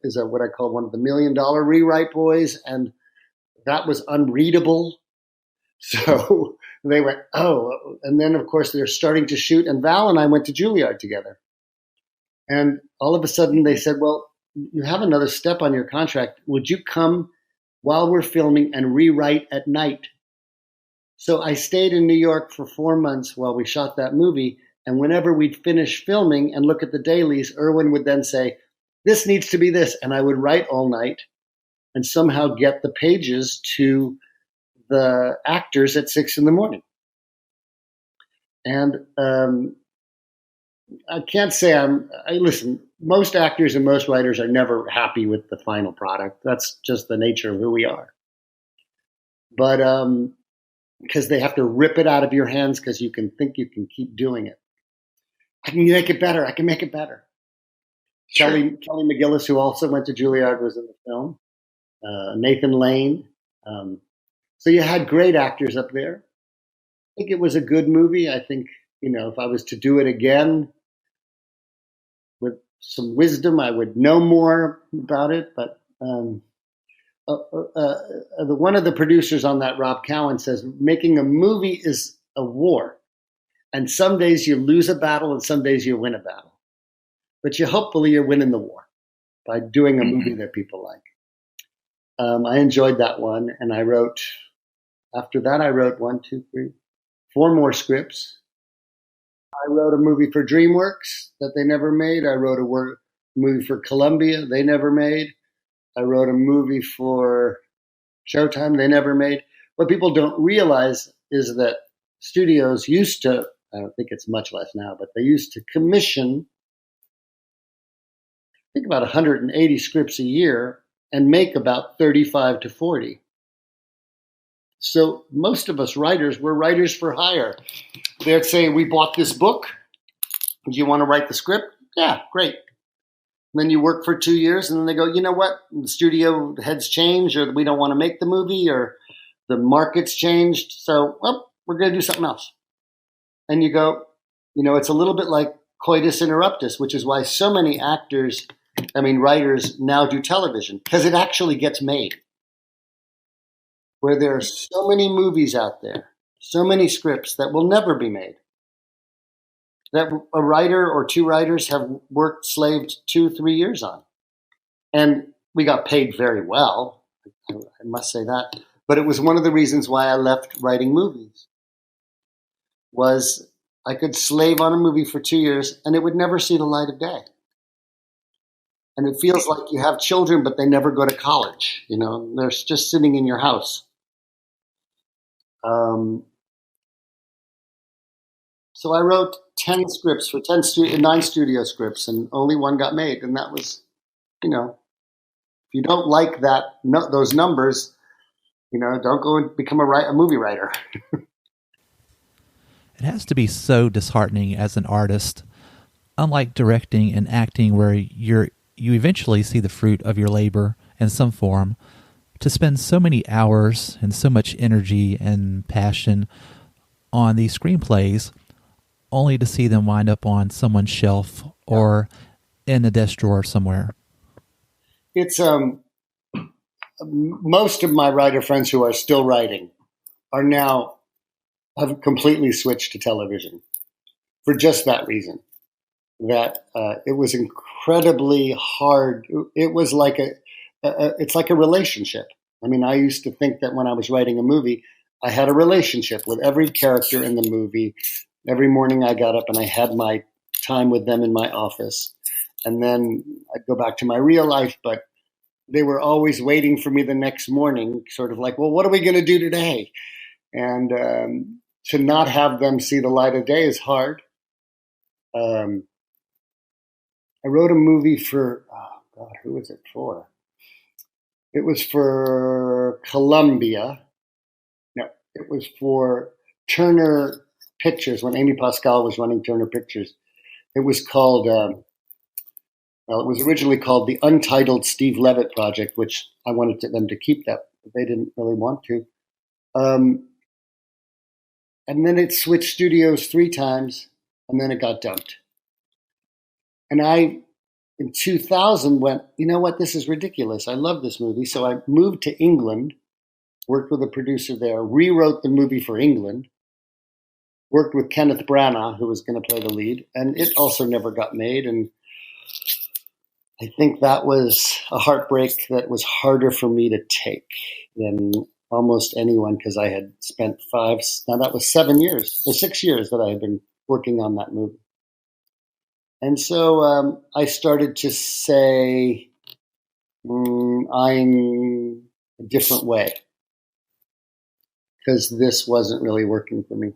Speaker 10: is what I call one of the $1 million rewrite boys, and that was unreadable. So they went, "Oh." And then, of course, they're starting to shoot, and Val and I went to Juilliard together. And all of a sudden they said, "Well, you have another step on your contract. Would you come while we're filming and rewrite at night?" So I stayed in New York for 4 months while we shot that movie. And whenever we'd finish filming and look at the dailies, Irwin would then say, "This needs to be this." And I would write all night and somehow get the pages to the actors at 6 a.m. And I can't say listen, most actors and most writers are never happy with the final product. That's just the nature of who we are. But because they have to rip it out of your hands because you can think you can keep doing it. "I can make it better. I can make it better." Sure. Kelly McGillis, who also went to Juilliard, was in the film. Nathan Lane. So you had great actors up there. I think it was a good movie. I think, if I was to do it again with some wisdom, I would know more about it. But one of the producers on that, Rob Cowan, says making a movie is a war. And some days you lose a battle and some days you win a battle. But hopefully you're winning the war by doing a movie that people like. I enjoyed that one. And after that, I wrote 4 more scripts. I wrote a movie for DreamWorks that they never made. I wrote a movie for Columbia they never made. I wrote a movie for Showtime they never made. What people don't realize is that studios used to, I don't think it's much less now, but they used to commission, I think, about 180 scripts a year and make about 35 to 40. So most of us writers were writers for hire. They'd say, "We bought this book. Do you want to write the script?" "Yeah, great." And then you work for 2 years, and then they go, "You know what? The studio heads change, or we don't want to make the movie, or the market's changed. So, we're going to do something else." And you go, it's a little bit like coitus interruptus, which is why so many writers now do television, because it actually gets made. Where there are so many movies out there, so many scripts that will never be made. that a writer or two writers have worked slaved 2-3 years on. And we got paid very well, I must say that. But it was one of the reasons why I left writing movies, was I could slave on a movie for 2 years and it would never see the light of day. And it feels like you have children, but they never go to college. You know, they're just sitting in your house. So I wrote 10 scripts for 9 studio scripts, and only one got made. And that was, you know, if you don't like those numbers, you know, don't go and become a movie writer.
Speaker 2: It has to be so disheartening as an artist, unlike directing and acting where you eventually see the fruit of your labor in some form, to spend so many hours and so much energy and passion on these screenplays only to see them wind up on someone's shelf or in a desk drawer somewhere.
Speaker 10: It's most of my writer friends who are still writing have completely switched to television for just that reason. That it was incredibly hard. It was like it's like a relationship. I mean, I used to think that when I was writing a movie, I had a relationship with every character in the movie. Every morning I got up and I had my time with them in my office. And then I'd go back to my real life, but they were always waiting for me the next morning, sort of like, well, what are we going to do today? And to not have them see the light of day is hard. I wrote a movie for, who was it for? It was for Columbia. No, it was for Turner Pictures when Amy Pascal was running Turner Pictures. It was called, it was originally called the Untitled Steve Levitt Project, which I wanted them to keep that, but they didn't really want to. And then it switched studios 3 times, and then it got dumped. And I, in 2000, went, you know what, this is ridiculous. I love this movie. So I moved to England, worked with a producer there, rewrote the movie for England, worked with Kenneth Branagh, who was going to play the lead, and it also never got made. And I think that was a heartbreak that was harder for me to take than almost anyone, because I had spent 6 years that I had been working on that movie. And so I started to say, I'm a different way, because this wasn't really working for me.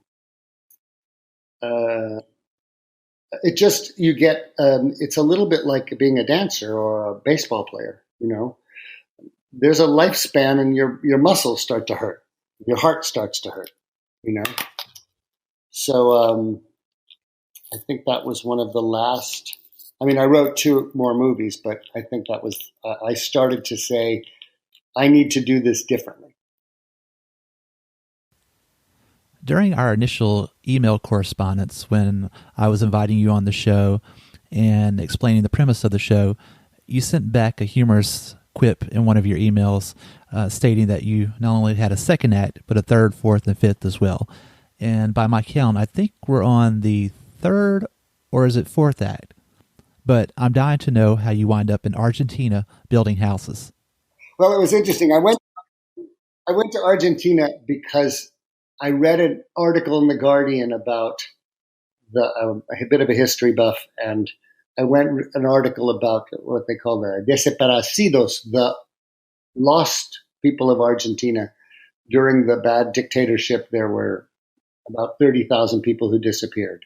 Speaker 10: It's a little bit like being a dancer or a baseball player, you know. There's a lifespan and your muscles start to hurt. Your heart starts to hurt, you know. So I think that was one of the last. I mean, I wrote 2 more movies, but I think that was. I started to say, I need to do this differently.
Speaker 2: During our initial email correspondence, when I was inviting you on the show and explaining the premise of the show, you sent back a humorous quip in one of your emails stating that you not only had a second act, but a 3rd, 4th, and 5th as well. And by my count, I think we're on the 3rd, or is it 4th act? But I'm dying to know how you wind up in Argentina building houses.
Speaker 10: Well, it was interesting. I went to Argentina because I read an article in The Guardian about a bit of a history buff, and I went an article about what they call the desaparecidos, the lost people of Argentina. During the bad dictatorship, there were about 30,000 people who disappeared,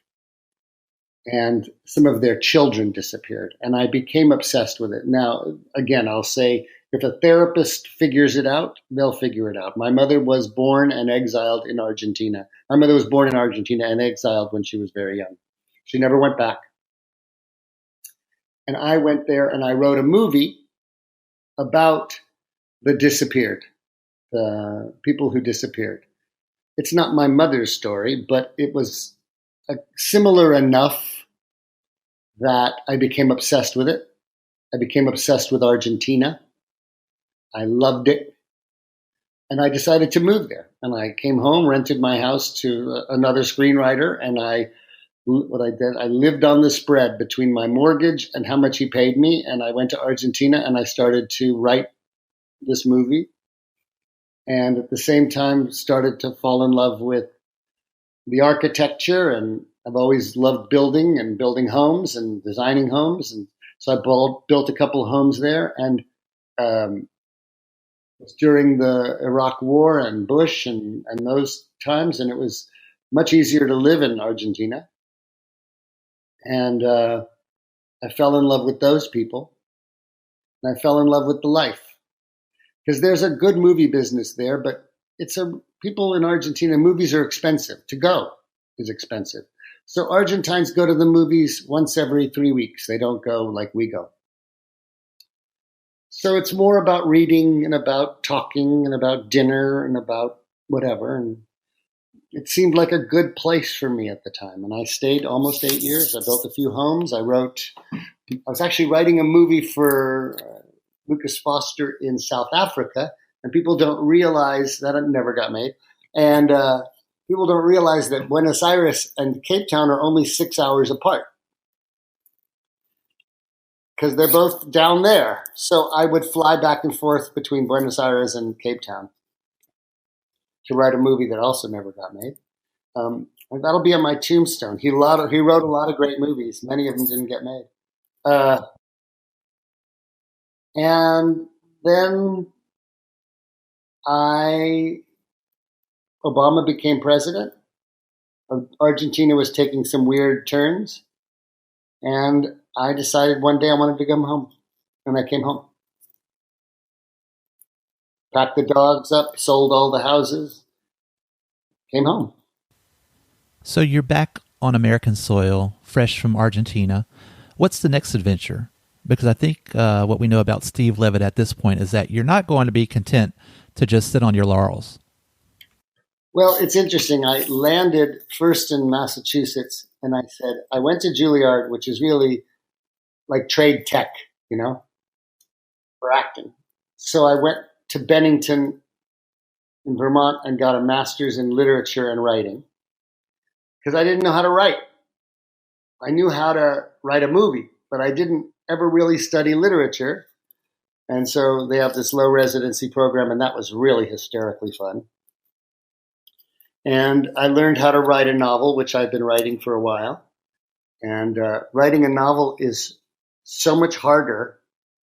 Speaker 10: and some of their children disappeared. And I became obsessed with it. Now, again, I'll say, if a therapist figures it out, they'll figure it out. My mother was born and exiled in Argentina. My mother was born in Argentina and exiled when she was very young. She never went back. And I went there and I wrote a movie about the disappeared, the people who disappeared. It's not my mother's story, but it was similar enough that I became obsessed with it. I became obsessed with Argentina. I loved it. And I decided to move there. And I came home, rented my house to another screenwriter, and I what I did, I lived on the spread between my mortgage and how much he paid me. And I went to Argentina and I started to write this movie. And at the same time, started to fall in love with the architecture. And I've always loved building and building homes and designing homes. And so I built a couple of homes there. And it was during the Iraq War and Bush and those times. And it was much easier to live in Argentina. And I fell in love with those people. And I fell in love with the life. Because there's a good movie business there, but people in Argentina, movies are expensive. To go is expensive. So Argentines go to the movies once every 3 weeks. They don't go like we go. So it's more about reading and about talking and about dinner and about whatever. And it seemed like a good place for me at the time. And I stayed almost 8 years. I built a few homes. I was actually writing a movie for Lucas Foster in South Africa. And people don't realize that it never got made. And people don't realize that Buenos Aires and Cape Town are only 6 hours apart. Because they're both down there. So I would fly back and forth between Buenos Aires and Cape Town to write a movie that also never got made. And that'll be on my tombstone. He wrote a lot of great movies. Many of them didn't get made. And then Obama became president. Argentina was taking some weird turns. And I decided one day I wanted to come home. And I came home. Packed the dogs up, sold all the houses, came home.
Speaker 2: So you're back on American soil, fresh from Argentina. What's the next adventure? Because I think what we know about Steve Levitt at this point is that you're not going to be content to just sit on your laurels.
Speaker 10: Well, it's interesting. I landed first in Massachusetts, and I said, I went to Juilliard, which is really like trade tech, for acting. So I went to Bennington in Vermont and got a master's in literature and writing because I didn't know how to write. I knew how to write a movie, but I didn't ever really study literature. And so they have this low residency program, and that was really hysterically fun. And I learned how to write a novel, which I've been writing for a while. And writing a novel is so much harder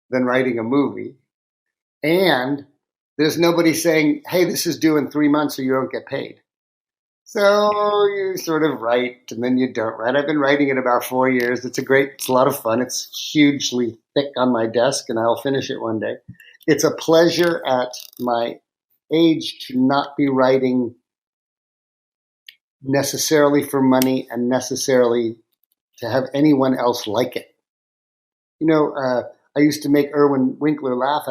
Speaker 10: than writing a movie. And there's nobody saying, hey, this is due in 3 months or you don't get paid. So you sort of write and then you don't write. I've been writing it about 4 years. It's a lot of fun. It's hugely thick on my desk and I'll finish it one day. It's a pleasure at my age to not be writing necessarily for money and necessarily to have anyone else like it. I used to make Irwin Winkler laugh.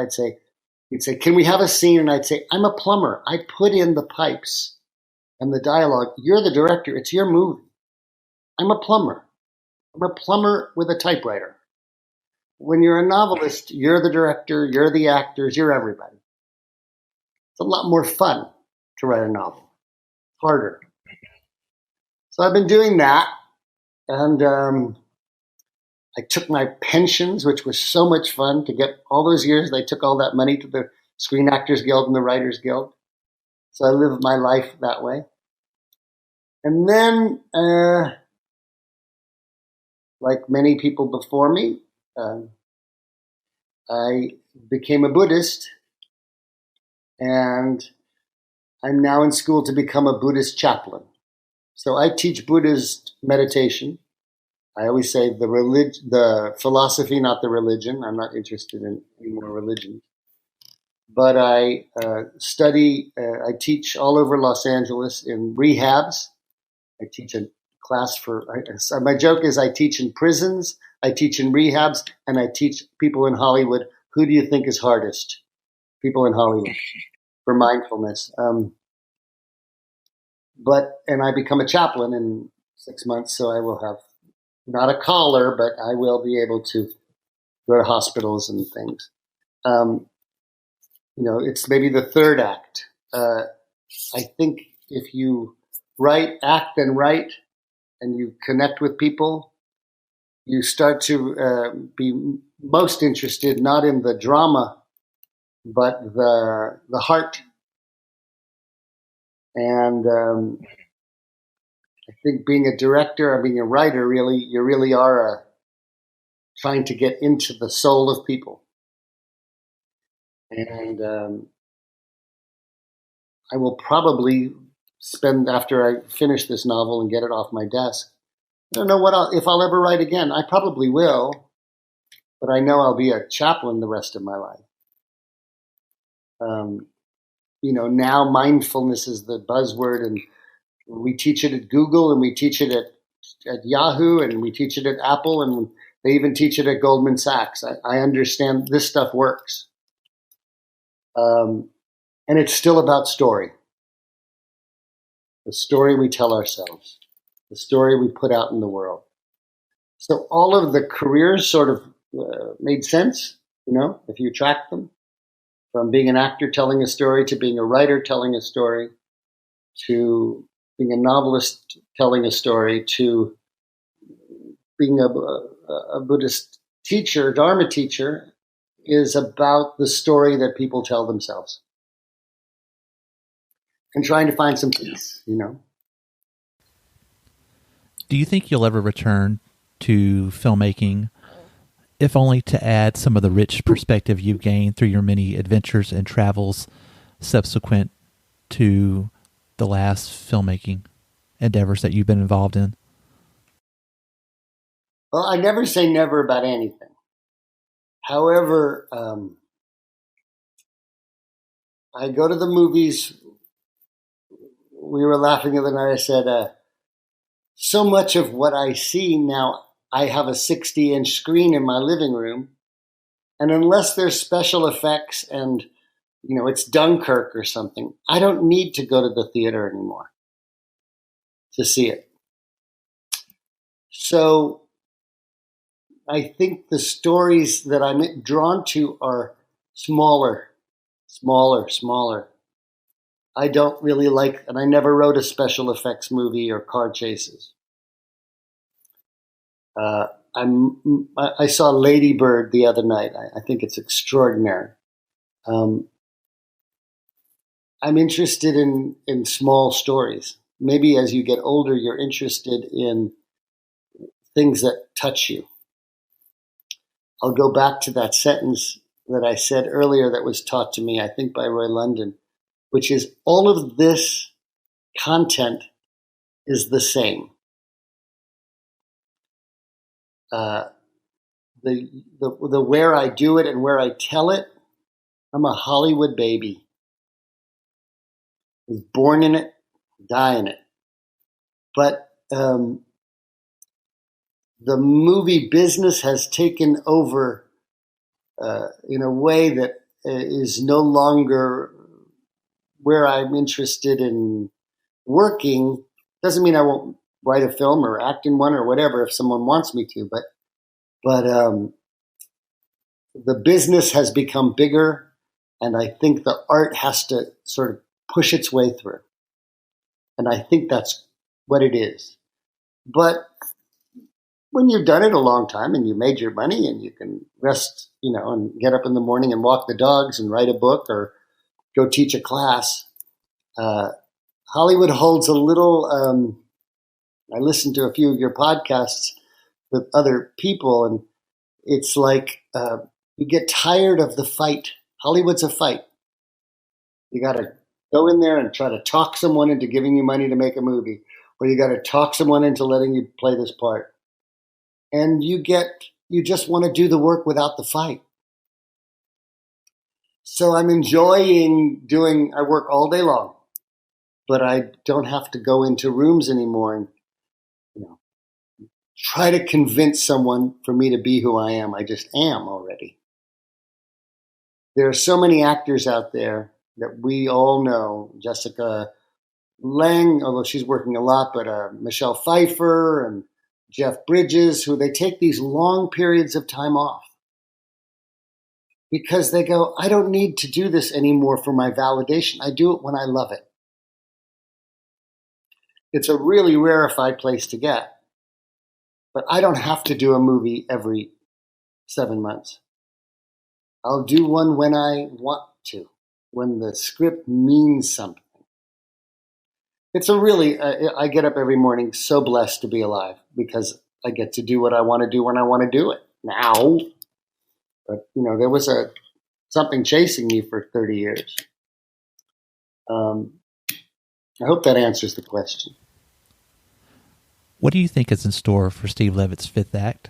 Speaker 10: He'd say, can we have a scene? And I'd say, I'm a plumber. I put in the pipes and the dialogue. You're the director. It's your movie. I'm a plumber. I'm a plumber with a typewriter. When you're a novelist, you're the director, you're the actors, you're everybody. It's a lot more fun to write a novel. Harder. So I've been doing that. And I took my pensions, which was so much fun to get all those years. They took all that money to the Screen Actors Guild and the Writers Guild. So I lived my life that way. And then, like many people before me, I became a Buddhist. And I'm now in school to become a Buddhist chaplain. So I teach Buddhist meditation. I always say the philosophy, not the religion. I'm not interested in any more religion. But I I teach all over Los Angeles in rehabs. I teach a class my joke is I teach in prisons, I teach in rehabs, and I teach people in Hollywood. Who do you think is hardest? People in Hollywood for mindfulness. And I become a chaplain in 6 months, so I will have not a collar, but I will be able to go to hospitals and things. It's maybe the third act. I think if you act and write, and you connect with people, you start to be most interested not in the drama, but the heart. And I think being a director or being a writer, really, you really are trying to get into the soul of people. And I will probably spend, after I finish this novel and get it off my desk, I don't know if I'll ever write again. I probably will, but I know I'll be a chaplain the rest of my life. Now mindfulness is the buzzword, and we teach it at Google, and we teach it at Yahoo, and we teach it at Apple, and they even teach it at Goldman Sachs. I understand this stuff works. And it's still about story. The story we tell ourselves. The story we put out in the world. So all of the careers sort of made sense, if you track them. From being an actor telling a story, to being a writer telling a story, to being a novelist telling a story, to being a Buddhist teacher, Dharma teacher, is about the story that people tell themselves. And trying to find some peace,
Speaker 2: Do you think you'll ever return to filmmaking, if only to add some of the rich perspective you've gained through your many adventures and travels subsequent to the last filmmaking endeavors that you've been involved in?
Speaker 10: Well, I never say never about anything. However, I go to the movies. We were laughing the other night. I said, so much of what I see now, I have a 60-inch screen in my living room. And unless there's special effects and, it's Dunkirk or something, I don't need to go to the theater anymore to see it. So I think the stories that I'm drawn to are smaller. I don't really like, and I never wrote a special effects movie or car chases. I saw Lady Bird the other night. I think it's extraordinary. I'm interested in small stories. Maybe as you get older, you're interested in things that touch you. I'll go back to that sentence that I said earlier that was taught to me, I think by Roy London, which is all of this content is the same. The where I do it and where I tell it, I'm a Hollywood baby. I was born in it, die in it. But the movie business has taken over in a way that is no longer where I'm interested in working. Doesn't mean I won't write a film or act in one or whatever if someone wants me to, but the business has become bigger, and I think the art has to sort of push its way through. And I think that's what it is. But when you've done it a long time and you made your money and you can rest, and get up in the morning and walk the dogs and write a book or go teach a class, Hollywood holds a little, I listened to a few of your podcasts with other people, and it's like you get tired of the fight. Hollywood's a fight. You got to go in there and try to talk someone into giving you money to make a movie, or you got to talk someone into letting you play this part. And you just want to do the work without the fight. So I'm enjoying I work all day long, but I don't have to go into rooms anymore and, try to convince someone for me to be who I am. I just am already. There are so many actors out there that we all know. Jessica Lange, although she's working a lot, but Michelle Pfeiffer and Jeff Bridges, who they take these long periods of time off because they go, I don't need to do this anymore for my validation. I do it when I love it. It's a really rarefied place to get. But I don't have to do a movie every 7 months. I'll do one when I want to, when the script means something. It's a really, I get up every morning so blessed to be alive because I get to do what I want to do when I want to do it now. But, there was something chasing me for 30 years. I hope that answers the question.
Speaker 2: What do you think is in store for Steve Levitt's fifth act?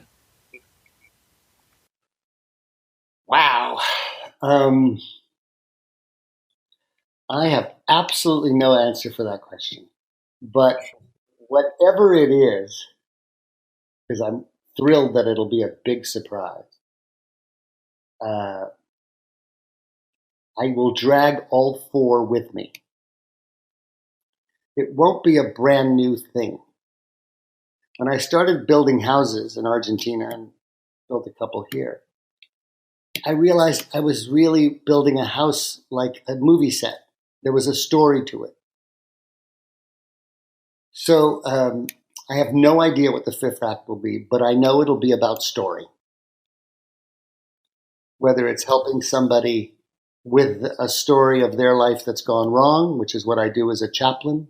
Speaker 10: Wow. I have absolutely no answer for that question. But whatever it is, because I'm thrilled that it'll be a big surprise, I will drag all four with me. It won't be a brand new thing. When I started building houses in Argentina and built a couple here, I realized I was really building a house like a movie set. There was a story to it. So I have no idea what the fifth act will be, but I know it'll be about story. Whether it's helping somebody with a story of their life that's gone wrong, which is what I do as a chaplain,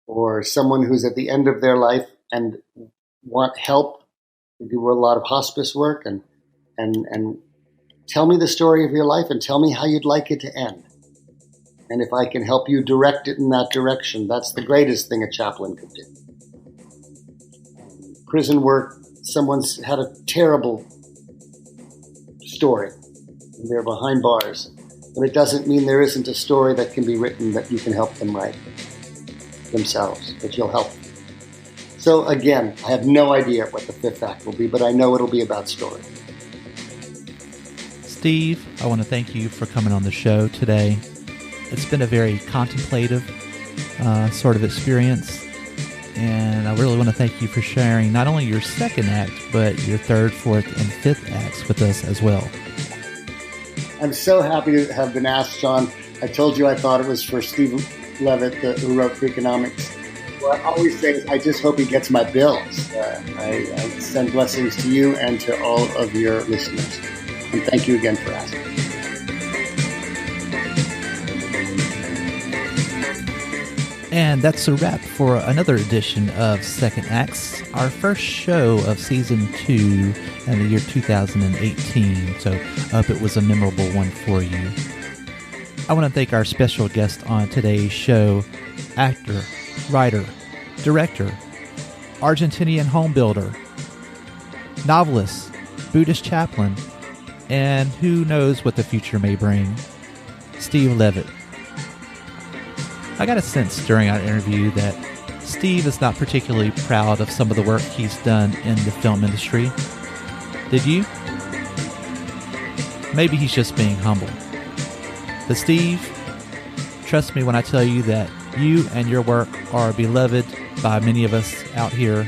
Speaker 10: or someone who's at the end of their life and want help. We do a lot of hospice work and tell me the story of your life and tell me how you'd like it to end. And if I can help you direct it in that direction, that's the greatest thing a chaplain could do. Prison work, someone's had a terrible story. And they're behind bars. But it doesn't mean there isn't a story that can be written that you can help them write themselves, that you'll help. So again, I have no idea what the fifth act will be, but I know it'll be about story.
Speaker 2: Steve, I want to thank you for coming on the show today. It's been a very contemplative sort of experience, and I really want to thank you for sharing not only your second act, but your third, fourth, and fifth acts with us as well.
Speaker 10: I'm so happy to have been asked, John. I told you I thought it was for Steve Levitt, who wrote Freakonomics. What I always say is I just hope he gets my bills. I send blessings to you and to all of your listeners. And thank you again for asking.
Speaker 2: And that's a wrap for another edition of Second Acts, our first show of Season 2 in the year 2018. So I hope it was a memorable one for you. I want to thank our special guest on today's show, actor, writer, director, Argentinian home builder, novelist, Buddhist chaplain, and who knows what the future may bring, Steve Levitt. I got a sense during our interview that Steve is not particularly proud of some of the work he's done in the film industry. Did you? Maybe he's just being humble. But Steve, trust me when I tell you that you and your work are beloved by many of us out here,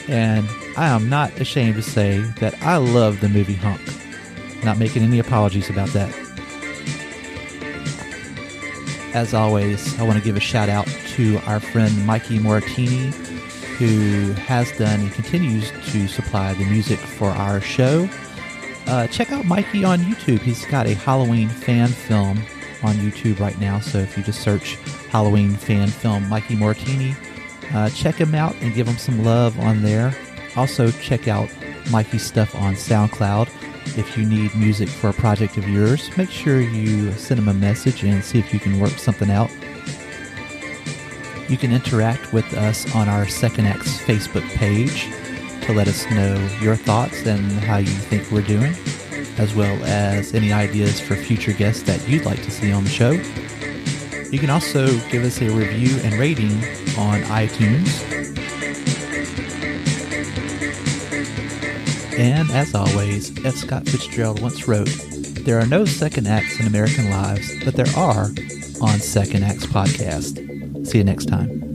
Speaker 2: and I am not ashamed to say that I love the movie Hunk. Not making any apologies about that. As always, I want to give a shout out to our friend Mikey Moratini, who has done and continues to supply the music for our show. Check out Mikey on YouTube. He's got a Halloween fan film on YouTube right now, so if you just search Halloween fan film Mikey Moratini, check him out and give him some love on there. Also, check out Mikey's stuff on SoundCloud. If you need music for a project of yours, make sure you send him a message and see if you can work something out. You can interact with us on our Second Acts Facebook page to let us know your thoughts and how you think we're doing, as well as any ideas for future guests that you'd like to see on the show. You can also give us a review and rating on iTunes. And as always, F. Scott Fitzgerald once wrote, "There are no second acts in American lives, but there are on Second Acts Podcast." See you next time.